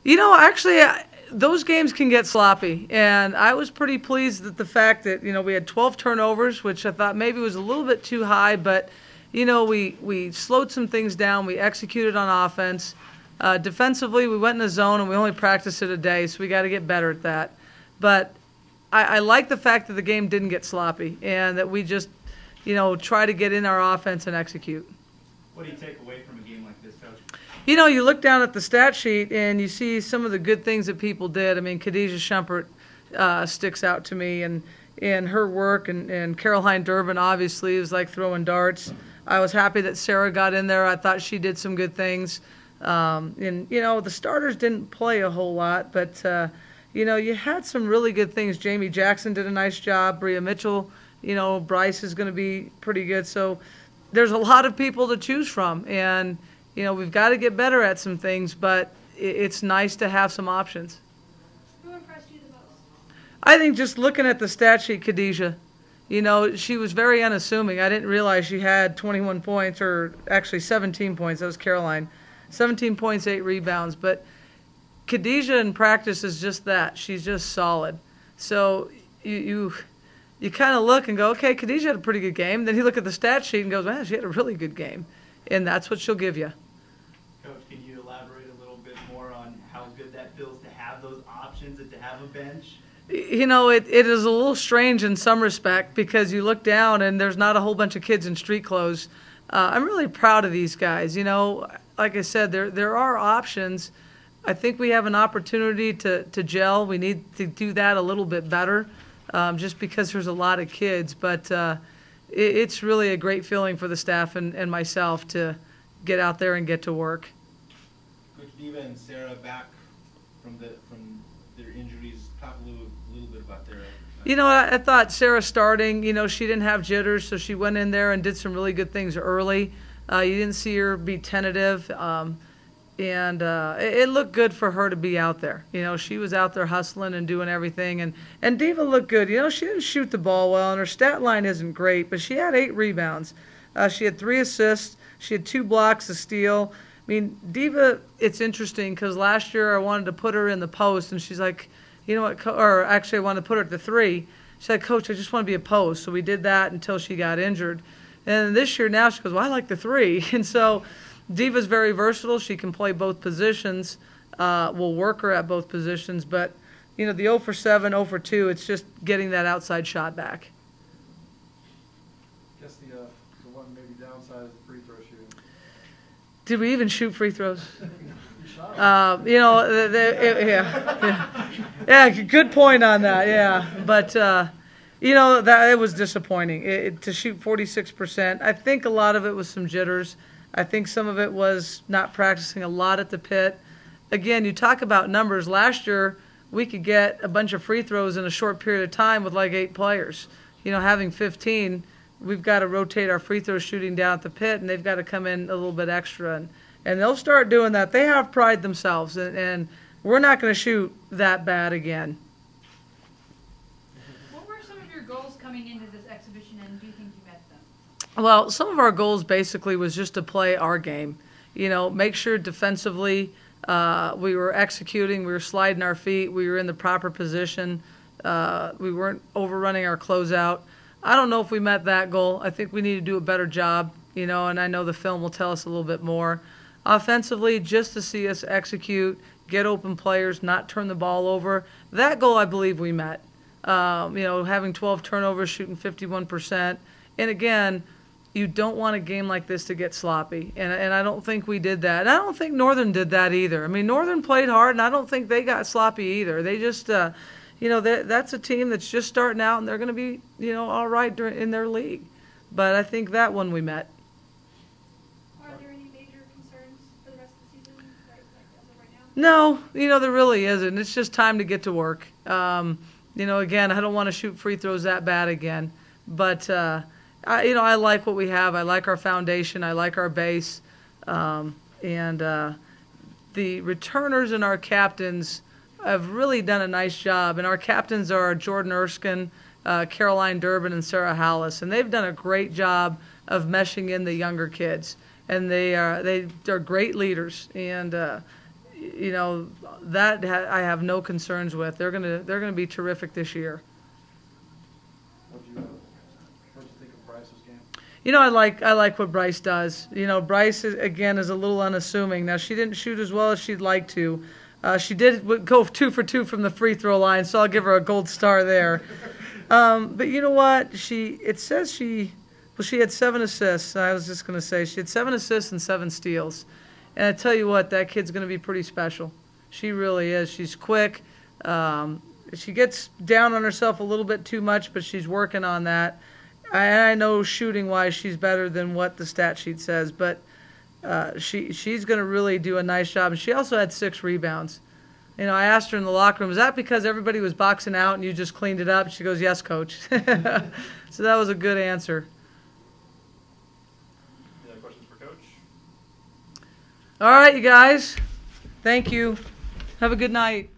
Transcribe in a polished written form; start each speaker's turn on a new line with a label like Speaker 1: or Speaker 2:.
Speaker 1: Actually, those games can get sloppy, and I was pretty pleased at the fact that, we had 12 turnovers, which I thought maybe was a little bit too high, but, we slowed some things down. We executed on offense. Defensively, we went in the zone, and we only practiced it a day, so we got to get better at that. But I like the fact that the game didn't get sloppy and that we just, try to get in our offense and execute.
Speaker 2: What do you take away from a game like this, Coach?
Speaker 1: You look down at the stat sheet and you see some of the good things that people did. I mean, Khadijah Shumpert sticks out to me, and her work, and Caroline Durbin obviously was like throwing darts. I was happy that Sarah got in there. I thought she did some good things. The starters didn't play a whole lot, but, you had some really good things. Jamie Jackson did a nice job. Bria Mitchell, Bryce is going to be pretty good. So there's a lot of people to choose from, and we've got to get better at some things, but it's nice to have some options.
Speaker 3: Who impressed you the most?
Speaker 1: I think just looking at the stat sheet, Khadijah, she was very unassuming. I didn't realize she had 21 points, or actually 17 points. That was Caroline. 17 points, 8 rebounds. But Khadijah in practice is just that. She's just solid. So you kind of look and go, okay, Khadijah had a pretty good game. Then you look at the stat sheet and goes, man, she had a really good game. And that's what she'll give you.
Speaker 2: Coach, can you elaborate a little bit more on how good that feels to have those options and to have a bench?
Speaker 1: It is a little strange in some respect, because you look down and there's not a whole bunch of kids in street clothes. I'm really proud of these guys. Like I said, there are options. I think we have an opportunity to gel. We need to do that a little bit better, just because there's a lot of kids. But it's really a great feeling for the staff and myself to get out there and get to work.
Speaker 4: Coach Diva and Sarah back from their injuries. Talk a little bit about their.
Speaker 1: I thought Sarah starting, she didn't have jitters, so she went in there and did some really good things early. You didn't see her be tentative, and it looked good for her to be out there. She was out there hustling and doing everything, and Diva looked good. She didn't shoot the ball well, and her stat line isn't great, but she had 8 rebounds. She had 3 assists. She had 2 blocks, a steal. I mean, Diva, it's interesting because last year I wanted to put her in the post, and she's like, you know what, or actually I wanted to put her at the 3. She said, Coach, I just want to be a post. So we did that until she got injured. And this year now she goes, well, I like the 3. And so Diva's very versatile. She can play both positions. We'll work her at both positions. But, the 0 for 7, 0 for 2, it's just getting that outside shot back.
Speaker 5: I guess the one maybe downside is the free throw shooting.
Speaker 1: Did we even shoot free throws? Yeah, good point on that, yeah. But, that it was disappointing to shoot 46%. I think a lot of it was some jitters. I think some of it was not practicing a lot at the pit. Again, you talk about numbers. Last year, we could get a bunch of free throws in a short period of time with like 8 players. Having 15, we've got to rotate our free throw shooting down at the pit, and they've got to come in a little bit extra. And they'll start doing that. They have pride themselves, and we're not going to shoot that bad again.
Speaker 3: What were some of your goals coming into this exhibition, and do you think you met them?
Speaker 1: Well, some of our goals basically was just to play our game. Make sure defensively we were executing, we were sliding our feet, we were in the proper position, we weren't overrunning our closeout. I don't know if we met that goal. I think we need to do a better job, and I know the film will tell us a little bit more. Offensively, just to see us execute, get open players, not turn the ball over. That goal I believe we met. Having 12 turnovers, shooting 51%. And again, you don't want a game like this to get sloppy. And I don't think we did that. And I don't think Northern did that either. I mean, Northern played hard, and I don't think they got sloppy either. They just, that's a team that's just starting out, and they're going to be, all right in their league. But I think that one we met. No, there really isn't. It's just time to get to work. Again, I don't want to shoot free throws that bad again. But, I like what we have. I like our foundation. I like our base. The returners and our captains have really done a nice job. And our captains are Jordan Erskine, Caroline Durbin, and Sarah Hallis. And they've done a great job of meshing in the younger kids. And they're great leaders. And, you know, that I have no concerns with. They're gonna be terrific this year.
Speaker 5: What'd you think of Bryce's game?
Speaker 1: You know, I like what Bryce does. You know, Bryce again is a little unassuming. Now she didn't shoot as well as she'd like to. She did go 2 for 2 from the free throw line, so I'll give her a gold star there. But you know what? It says she had 7 assists. I was just going to say she had 7 assists and 7 steals. And I tell you what, that kid's going to be pretty special. She really is. She's quick. She gets down on herself a little bit too much, but she's working on that. I know shooting-wise she's better than what the stat sheet says, but she's going to really do a nice job. And she also had 6 rebounds. You know, I asked her in the locker room, is that because everybody was boxing out and you just cleaned it up? She goes, yes, coach. So that was a good answer.
Speaker 6: Any other questions for Coach?
Speaker 1: All right, you guys. Thank you. Have a good night.